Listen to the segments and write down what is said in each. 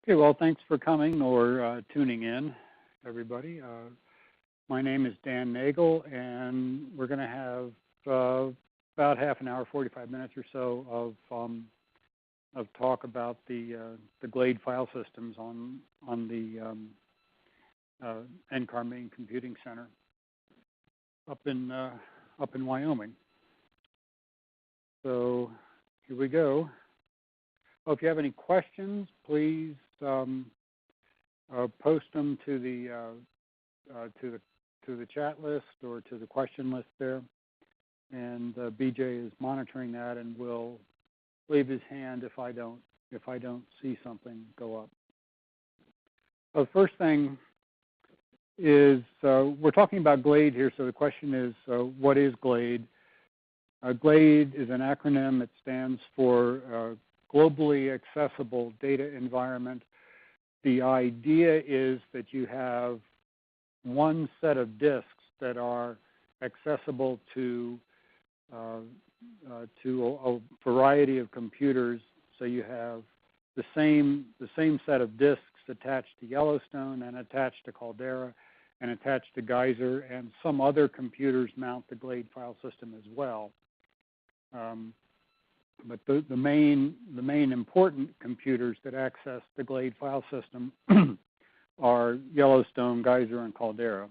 Okay, well, thanks for coming or tuning in, everybody. My name is Dan Nagel, and we're going to have about half an hour, 45 minutes or so of talk about the GLADE file systems on the NCAR Main Computing Center up in Wyoming. So here we go. Well, if you have any questions, please post them to the chat list or to the question list there, and BJ is monitoring that and will leave his hand if I don't see something go up. So the first thing is we're talking about GLADE here. So the question is, what is GLADE? GLADE is an acronym. It stands for Globally Accessible Data Environment. The idea is that you have one set of disks that are accessible to a variety of computers. So you have the same set of disks attached to Yellowstone and attached to Caldera and attached to Geyser, and some other computers mount the GLADE file system as well. But the main important computers that access the GLADE file system are Yellowstone, Geyser, and Caldera.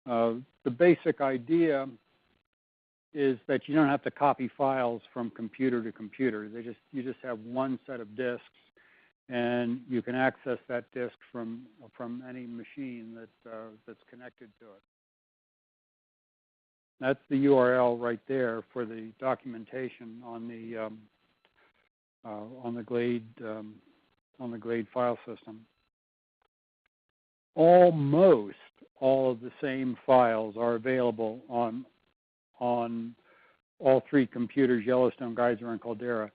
The basic idea is that you don't have to copy files from computer to computer. You just have one set of disks, and you can access that disk from any machine that's connected to it. That's the URL right there for the documentation on the GLADE file system. Almost all of the same files are available on all three computers, Yellowstone, Geyser, and Caldera.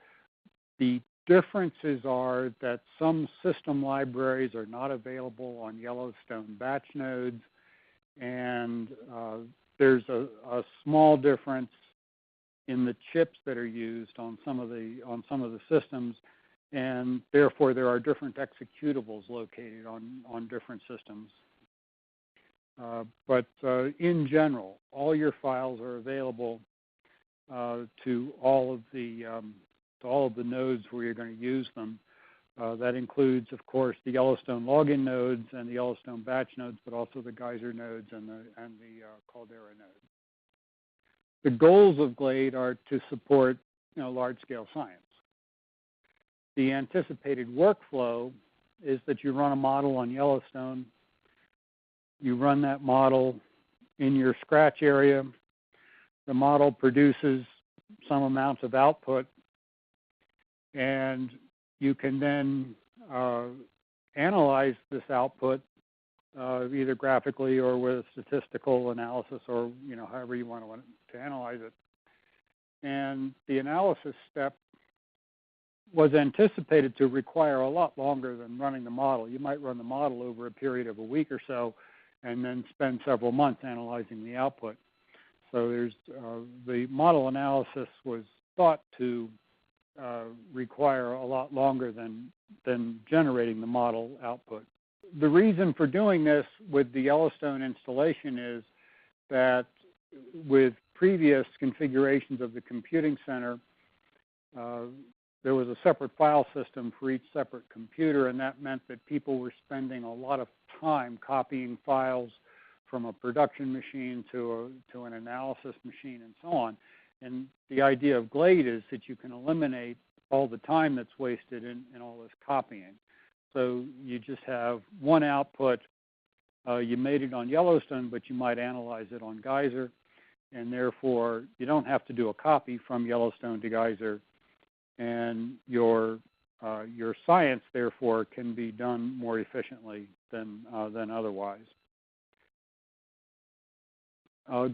The differences are that some system libraries are not available on Yellowstone batch nodes, and there's a small difference in the chips that are used on some of the systems, and therefore there are different executables located on different systems. But in general, all your files are available to all of the nodes where you're going to use them. That includes, of course, the Yellowstone login nodes and the Yellowstone batch nodes, but also the Geyser nodes and the Caldera nodes. The goals of GLADE are to support large-scale science. The anticipated workflow is that you run a model on Yellowstone. You run that model in your scratch area. The model produces some amount of output, and you can then analyze this output either graphically or with statistical analysis, or however you want to analyze it. And the analysis step was anticipated to require a lot longer than running the model. You might run the model over a period of a week or so, and then spend several months analyzing the output. So the model analysis was thought to require a lot longer than generating the model output. The reason for doing this with the Yellowstone installation is that with previous configurations of the computing center, there was a separate file system for each separate computer, and that meant that people were spending a lot of time copying files from a production machine to an analysis machine and so on. And the idea of GLADE is that you can eliminate all the time that's wasted in all this copying. So you just have one output. You made it on Yellowstone, but you might analyze it on Geyser, and therefore you don't have to do a copy from Yellowstone to Geyser, and your science therefore can be done more efficiently than otherwise.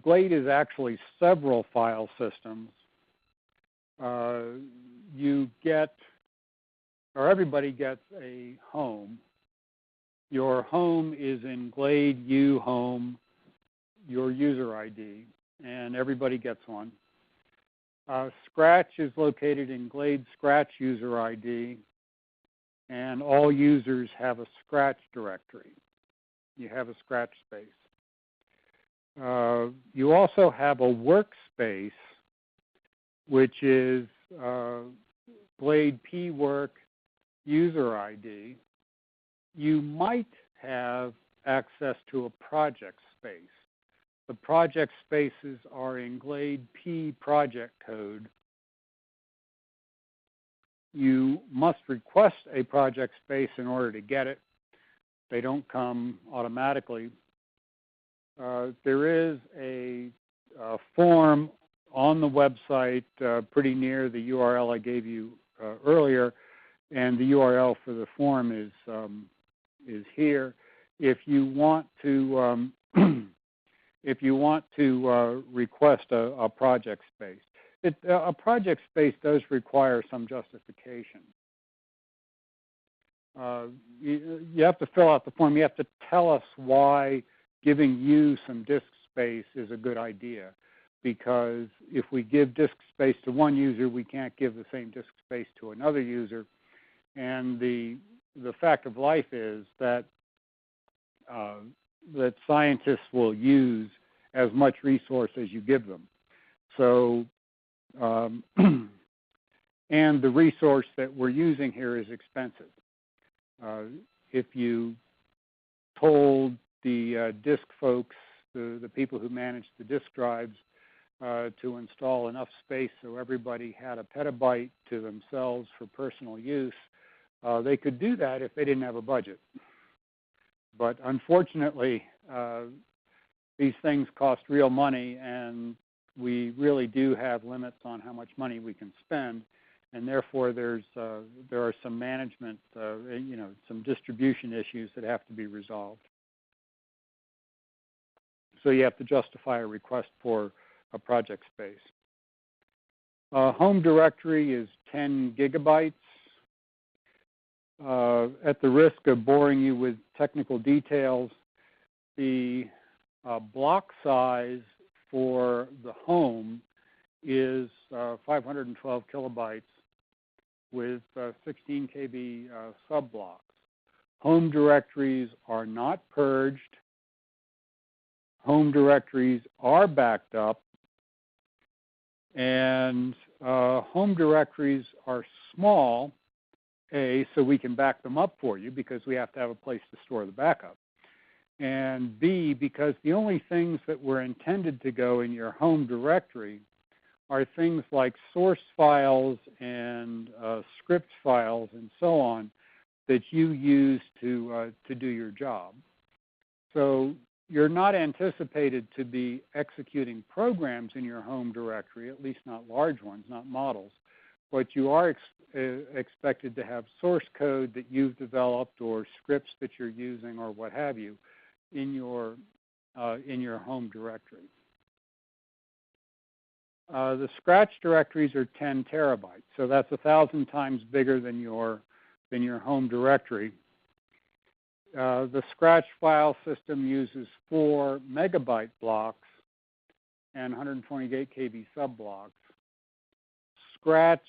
GLADE is actually several file systems. Everybody gets a home. Your home is in GLADE U home, your user ID, and everybody gets one. Scratch is located in GLADE Scratch user ID, and all users have a scratch directory. You have a scratch space. You also have a workspace, which is GLADE pwork user ID. You might have access to a project space. The project spaces are in GLADE P project code. You must request a project space in order to get it. They don't come automatically. There is a form on the website pretty near the URL I gave you earlier, and the URL for the form is here. If you want to request a project space, a project space does require some justification. You have to fill out the form. You have to tell us why giving you some disk space is a good idea, because if we give disk space to one user, we can't give the same disk space to another user. And the fact of life is that that scientists will use as much resource as you give them. So, and the resource that we're using here is expensive. If you told the disk folks, the people who manage the disk drives, to install enough space so everybody had a petabyte to themselves for personal use, they could do that if they didn't have a budget. But unfortunately, these things cost real money, and we really do have limits on how much money we can spend, and therefore there are some management, some distribution issues that have to be resolved. So you have to justify a request for a project space. Home directory is 10 gigabytes. At the risk of boring you with technical details, the block size for the home is 512 kilobytes with 16 KB subblocks. Home directories are not purged. Home directories are backed up, and home directories are small, A, so we can back them up for you because we have to have a place to store the backup, and B, because the only things that were intended to go in your home directory are things like source files and script files and so on that you use to do your job. So you're not anticipated to be executing programs in your home directory, at least not large ones, not models, but you are expected to have source code that you've developed or scripts that you're using or what have you in your home directory. The scratch directories are 10 terabytes, so that's 1,000 times bigger than your home directory. The scratch file system uses 4 megabyte blocks and 128 KB subblocks. Scratch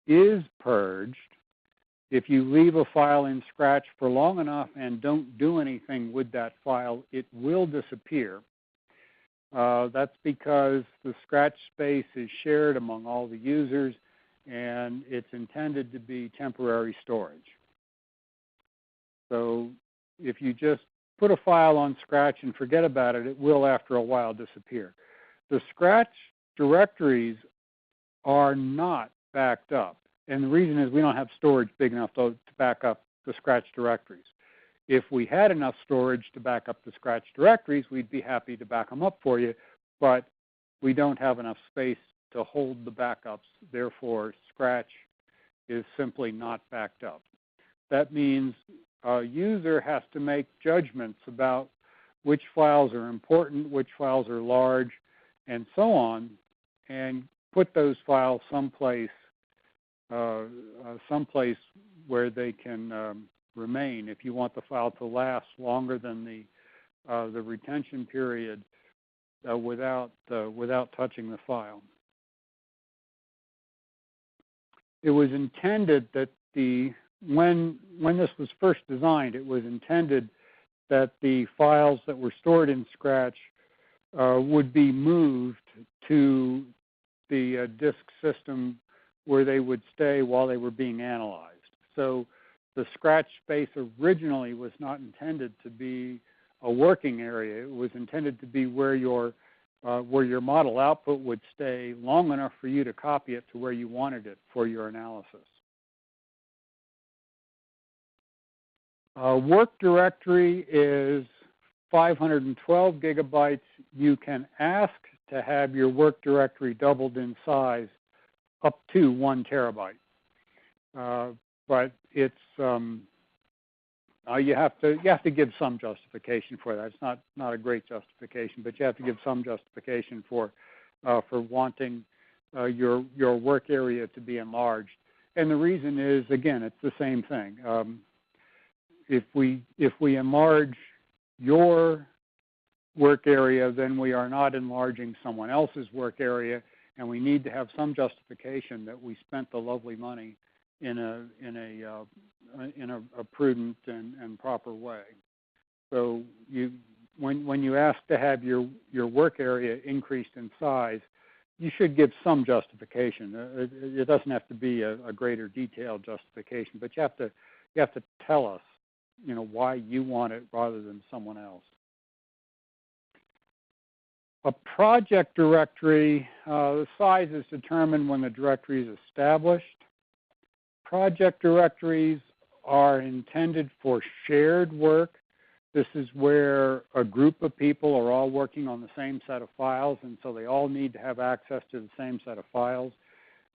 is purged. If you leave a file in Scratch for long enough and don't do anything with that file, it will disappear. That's because the Scratch space is shared among all the users, and it's intended to be temporary storage. So if you just put a file on Scratch and forget about it, it will after a while disappear. The Scratch directories are not backed up. And the reason is we don't have storage big enough to back up the Scratch directories. If we had enough storage to back up the Scratch directories, we'd be happy to back them up for you, but we don't have enough space to hold the backups. Therefore, Scratch is simply not backed up. That means a user has to make judgments about which files are important, which files are large, and so on, and put those files someplace where they can remain. If you want the file to last longer than the retention period without touching the file. It was intended that the when this was first designed, it was intended that the files that were stored in Scratch would be moved to the disk system where they would stay while they were being analyzed. So the Scratch space originally was not intended to be a working area. It was intended to be where your model output would stay long enough for you to copy it to where you wanted it for your analysis. Work directory is 512 gigabytes. You can ask to have your work directory doubled in size up to 1 terabyte. But it's you have to give some justification for that. It's not a great justification, but you have to give some justification for wanting your work area to be enlarged. And the reason is, again, it's the same thing. If we enlarge your work area, then we are not enlarging someone else's work area, and we need to have some justification that we spent the lovely money in a prudent and proper way. So when you ask to have your work area increased in size, you should give some justification. It doesn't have to be a greater detailed justification, but you have to tell us, why you want it rather than someone else. A project directory, the size is determined when the directory is established. Project directories are intended for shared work. This is where a group of people are all working on the same set of files, and so they all need to have access to the same set of files.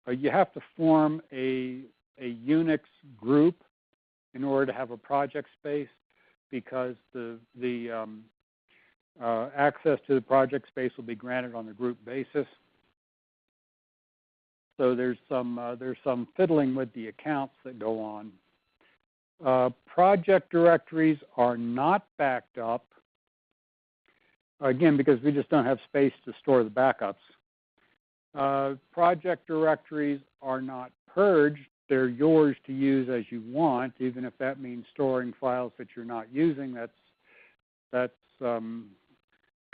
You have to form a Unix group in order to have a project space, because the access to the project space will be granted on a group basis. So there's some fiddling with the accounts that go on. Project directories are not backed up, again, because we just don't have space to store the backups. Project directories are not purged. They're yours to use as you want, even if that means storing files that you're not using. That's kind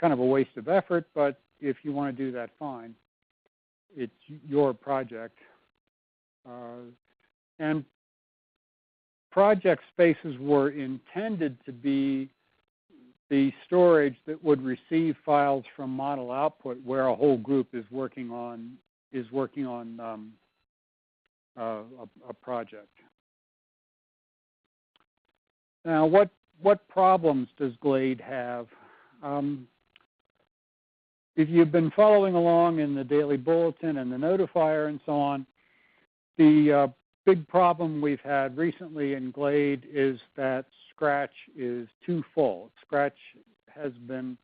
of a waste of effort, but if you want to do that, fine. It's your project. And project spaces were intended to be the storage that would receive files from model output where a whole group is working on a project. Now, what problems does GLADE have? If you've been following along in the daily bulletin and the notifier and so on, the big problem we've had recently in GLADE is that Scratch is too full. Scratch has been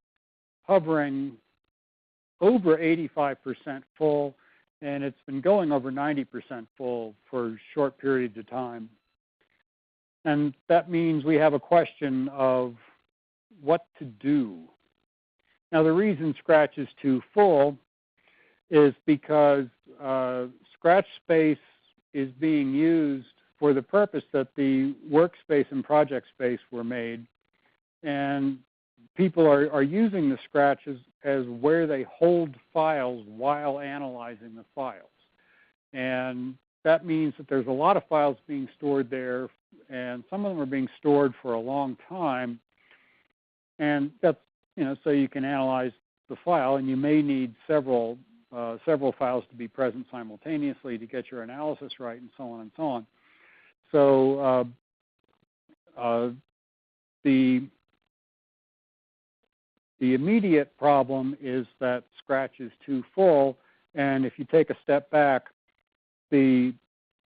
hovering over 85% full, and it's been going over 90% full for short periods of time. And that means we have a question of what to do. Now, the reason Scratch is too full is because Scratch space is being used for the purpose that the workspace and project space were made, and people are using the Scratch as where they hold files while analyzing the files. And that means that there's a lot of files being stored there, and some of them are being stored for a long time, and that's, so you can analyze the file, and you may need several files to be present simultaneously to get your analysis right, and so on and so on. So the immediate problem is that Scratch is too full, and if you take a step back, the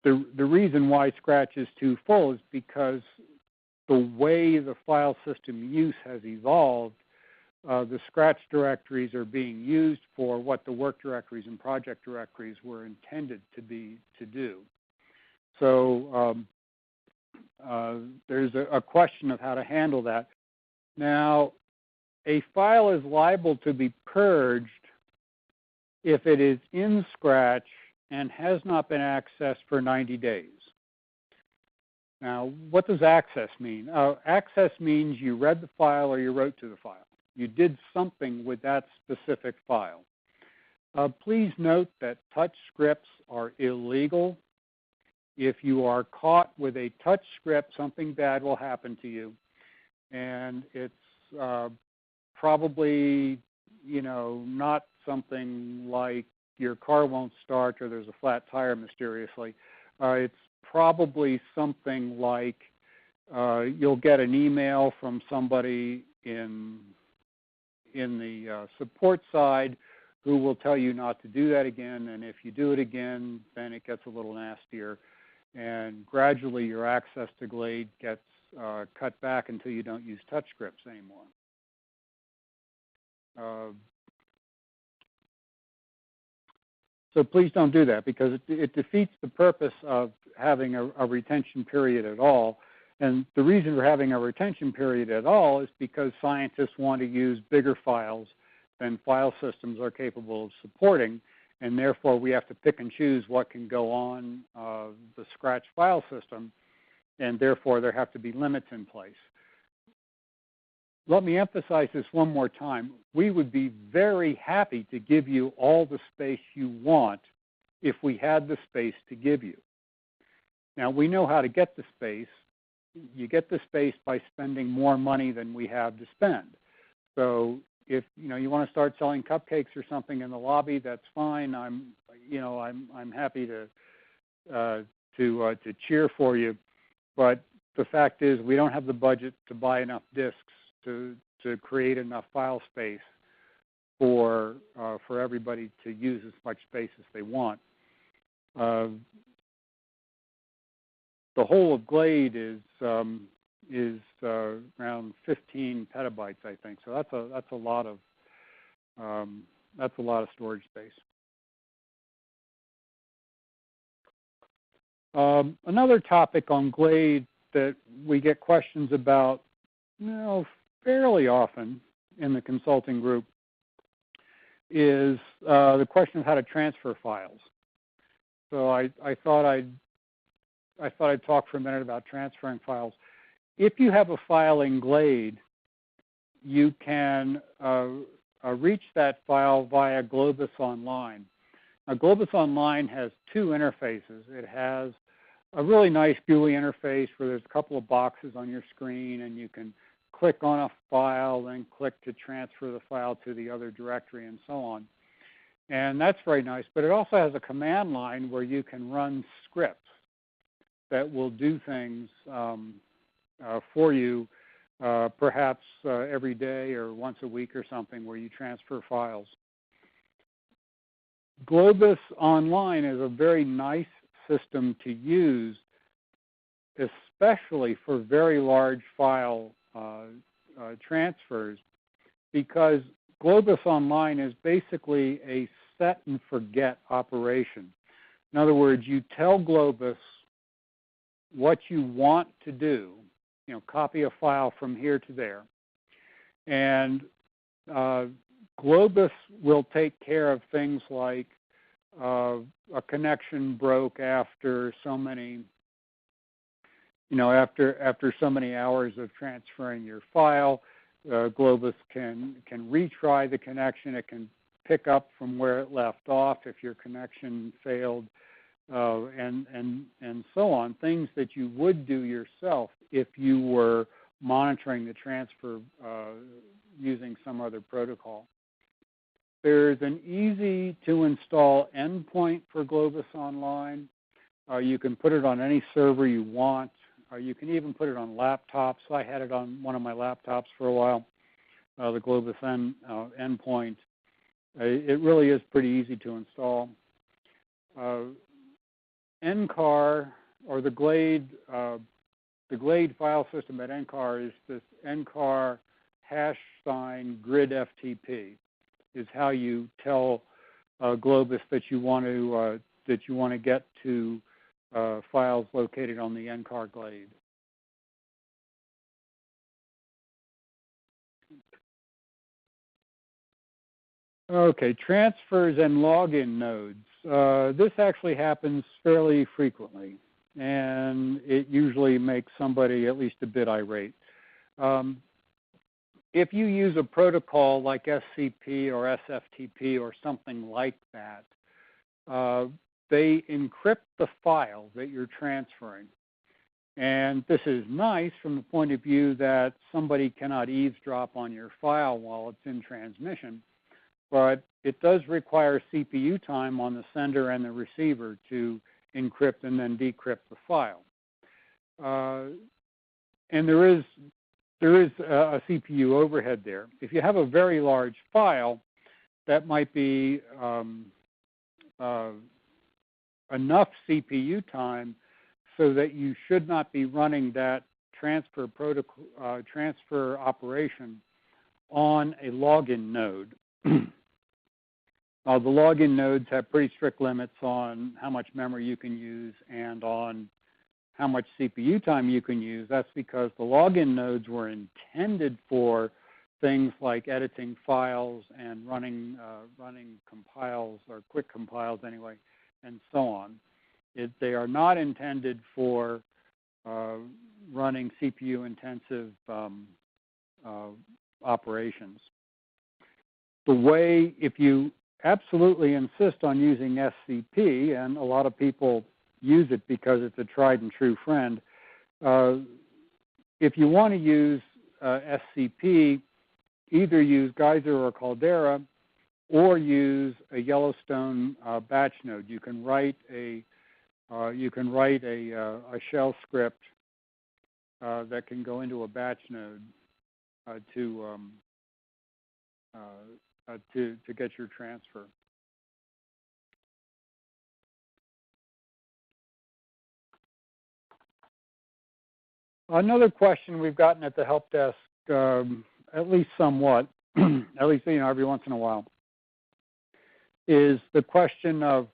reason why Scratch is too full is because the way the file system use has evolved. The Scratch directories are being used for what the work directories and project directories were intended to do. So there's a question of how to handle that. Now, a file is liable to be purged if it is in Scratch and has not been accessed for 90 days. Now, what does access mean? Access means you read the file or you wrote to the file. You did something with that specific file. Please note that touch scripts are illegal. If you are caught with a touch script, something bad will happen to you. And it's probably, you know, not something like your car won't start or there's a flat tire mysteriously. It's probably something like you'll get an email from somebody in the support side who will tell you not to do that again, and if you do it again, then it gets a little nastier, and gradually your access to GLADE gets cut back until you don't use touch scripts anymore. So please don't do that, because it defeats the purpose of having a retention period at all. And the reason we're having a retention period at all is because scientists want to use bigger files than file systems are capable of supporting, and therefore we have to pick and choose what can go on the scratch file system, and therefore there have to be limits in place. Let me emphasize this one more time. We would be very happy to give you all the space you want if we had the space to give you. Now, we know how to get the space. You get the space by spending more money than we have to spend. So if you want to start selling cupcakes or something in the lobby, that's fine. I'm happy to cheer for you. But the fact is, we don't have the budget to buy enough disks to create enough file space for everybody to use as much space as they want. The whole of GLADE is around 15 petabytes, I think. So that's a lot of storage space. Another topic on GLADE that we get questions about, fairly often in the consulting group is the question of how to transfer files. So I thought I'd talk for a minute about transferring files. If you have a file in GLADE, you can reach that file via Globus Online. Now, Globus Online has two interfaces. It has a really nice GUI interface where there's a couple of boxes on your screen, and you can click on a file, then click to transfer the file to the other directory, and so on. And that's very nice, but it also has a command line where you can run scripts that will do things for you, perhaps every day or once a week or something, where you transfer files. Globus Online is a very nice system to use, especially for very large file transfers, because Globus Online is basically a set and forget operation. In other words, you tell Globus what you want to do, copy a file from here to there, and Globus will take care of things like a connection broke after so many after so many hours of transferring your file. Globus can retry the connection. It can pick up from where it left off if your connection failed, and so on. Things that you would do yourself if you were monitoring the transfer using some other protocol. There's an easy-to-install endpoint for Globus Online. You can put it on any server you want. You can even put it on laptops. I had it on one of my laptops for a while, the Globus endpoint. It really is pretty easy to install. NCAR, or the GLADE file system at NCAR, is this NCAR # grid FTP, is how you tell Globus that you want to get to files located on the NCAR GLADE. Okay, transfers and login nodes. This actually happens fairly frequently. and it usually makes somebody at least a bit irate. If you use a protocol like SCP or SFTP or something like that, they encrypt the file that you're transferring. And this is nice from the point of view that somebody cannot eavesdrop on your file while it's in transmission, but it does require CPU time on the sender and the receiver to encrypt and then decrypt the file. And there is a CPU overhead there. If you have a very large file, that might be enough CPU time so that you should not be running that transfer protocol, transfer operation on a login node. The login nodes have pretty strict limits on how much memory you can use and on how much CPU time you can use. That's because the login nodes were intended for things like editing files and running compiles, or quick compiles anyway, and so on. They are not intended for running CPU-intensive operations. The way, if you absolutely insist on using SCP, and a lot of people use it because it's a tried and true friend, if you want to use SCP, either use Geyser or Caldera, or use a Yellowstone batch node. You can write a shell script that can go into a batch node to get your transfer. Another question we've gotten at the help desk, at least somewhat, at least every once in a while, is the question of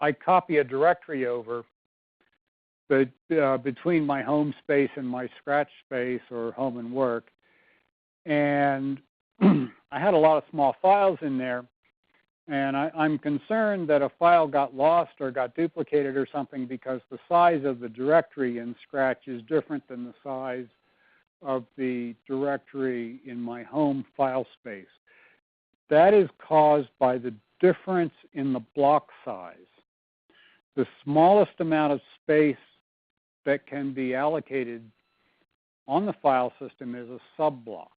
I copy a directory over, but between my home space and my scratch space or home and work, and I had a lot of small files in there, and I'm concerned that a file got lost or got duplicated or something because the size of the directory in Scratch is different than the size of the directory in my home file space. That is caused by the difference in the block size. The smallest amount of space that can be allocated on the file system is a subblock.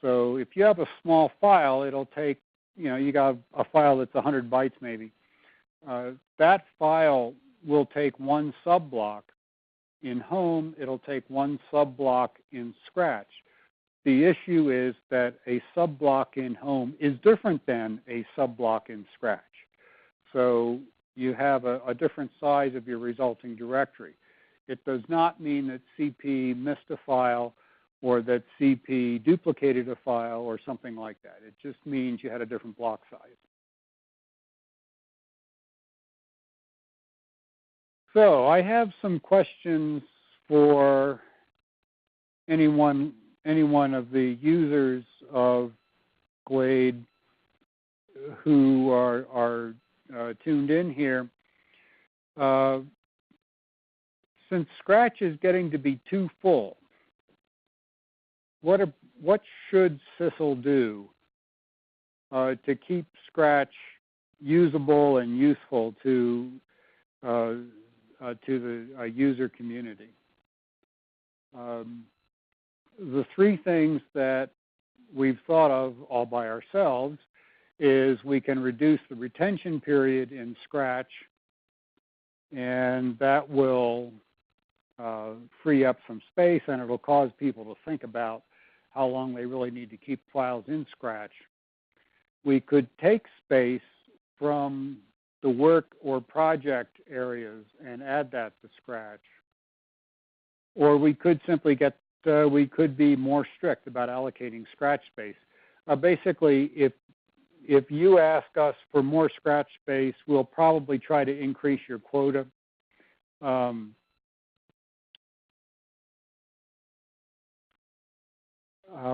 So if you have a small file, it'll take, you got a file that's 100 bytes maybe. That file will take one subblock. In home, it'll take one subblock in Scratch. The issue is that a subblock in home is different than a subblock in Scratch. So you have a different size of your resulting directory. It does not mean that CP missed a file or that CP duplicated a file or something like that. It just means you had a different block size. So I have some questions for anyone of the users of GLADE who are tuned in here. Since Scratch is getting to be too full, what should CISL do to keep Scratch usable and useful to the user community? The three things that we've thought of all by ourselves is we can reduce the retention period in Scratch, and that will free up some space, and it'll cause people to think about how long they really need to keep files in Scratch. We could take space from the work or project areas and add that to Scratch. Or we could simply we could be more strict about allocating Scratch space. Basically, if you ask us for more Scratch space, we'll probably try to increase your quota.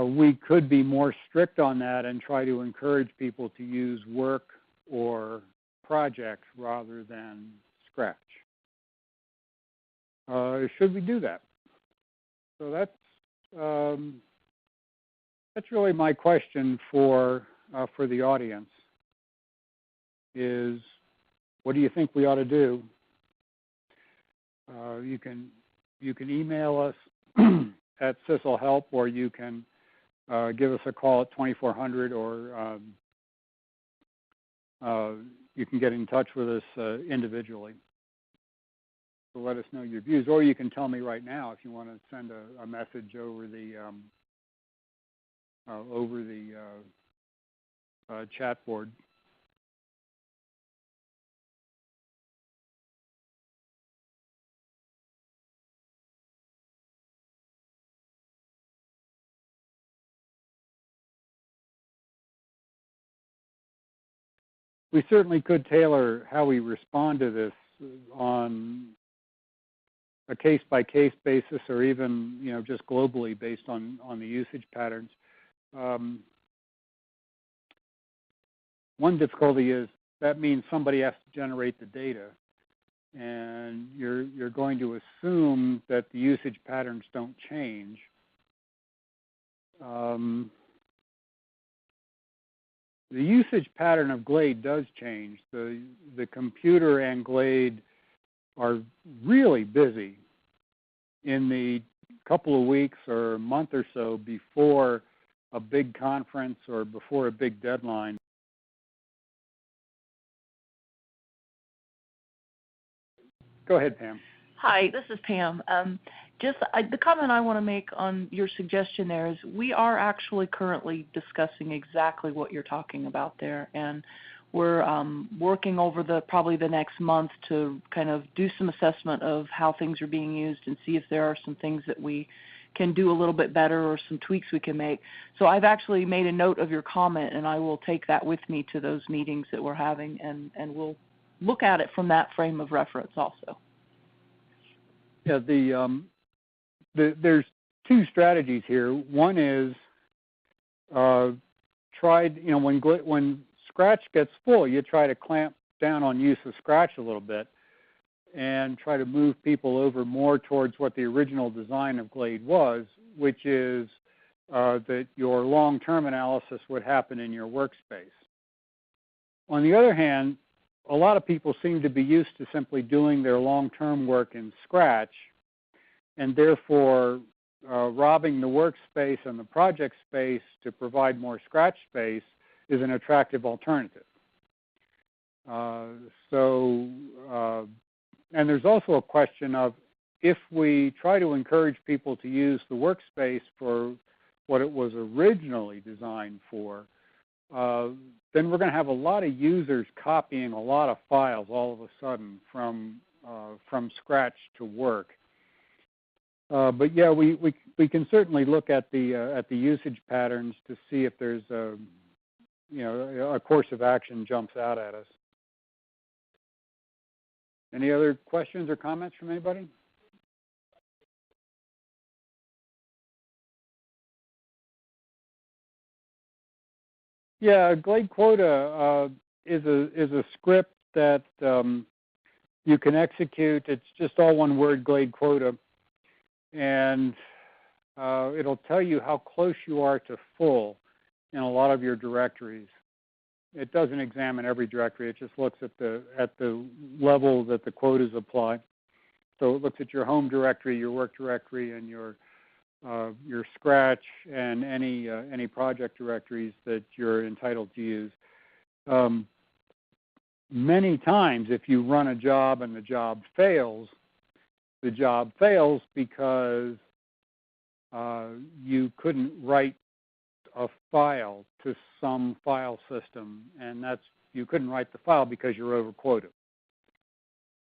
We could be more strict on that and try to encourage people to use work or projects rather than Scratch. should we do that? So that's really my question for the audience. Is what do you think we ought to do? You can email us at CISLHelp, or you can give us a call at 2400, or you can get in touch with us individually. So let us know your views, or you can tell me right now if you want to send a message over the chat board. We certainly could tailor how we respond to this on a case-by-case basis, or even just globally based on the usage patterns. One difficulty is that means somebody has to generate the data, and you're going to assume that the usage patterns don't change. The usage pattern of GLADE does change. The computer and GLADE are really busy in the couple of weeks or a month or so before a big conference or before a big deadline. Go ahead, Pam. Hi, this is Pam. The comment I want to make on your suggestion there is we are actually currently discussing exactly what you're talking about there, and we're working over probably the next month to kind of do some assessment of how things are being used and see if there are some things that we can do a little bit better or some tweaks we can make. So I've actually made a note of your comment, and I will take that with me to those meetings that we're having, and we'll look at it from that frame of reference also. Yeah, there's two strategies here. One is when Scratch gets full, you try to clamp down on use of Scratch a little bit and try to move people over more towards what the original design of GLADE was, which is that your long-term analysis would happen in your workspace. On the other hand, a lot of people seem to be used to simply doing their long-term work in Scratch, and therefore robbing the workspace and the project space to provide more Scratch space is an attractive alternative. And there's also a question of, if we try to encourage people to use the workspace for what it was originally designed for, then we're going to have a lot of users copying a lot of files all of a sudden from Scratch to work. But yeah, we can certainly look at the usage patterns to see if there's a course of action jumps out at us. Any other questions or comments from anybody? Yeah, GLADE quota is a script that you can execute. It's just all one word, GLADE quota, and it'll tell you how close you are to full in a lot of your directories. It doesn't examine every directory. It just looks at the level that the quotas apply. So it looks at your home directory, your work directory, and your Scratch and any project directories that you're entitled to use. Many times, if you run a job and the job fails because you couldn't write a file to some file system, and you couldn't write the file because you're over quota.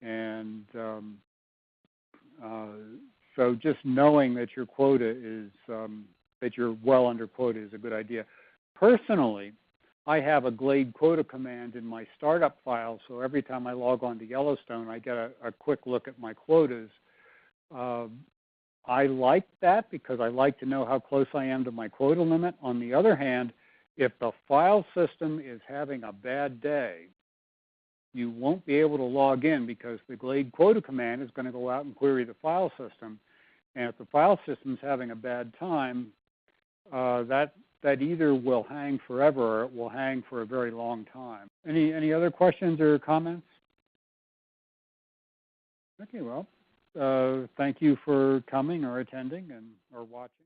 And so just knowing that your quota is, that you're well under quota is a good idea. Personally, I have a GLADE quota command in my startup file, so every time I log on to Yellowstone, I get a quick look at my quotas. I like that because I like to know how close I am to my quota limit. On the other hand, if the file system is having a bad day, you won't be able to log in because the GLADE quota command is going to go out and query the file system. And if the file system's having a bad time, that either will hang forever or it will hang for a very long time. Any other questions or comments? Okay, well, thank you for coming or attending or watching.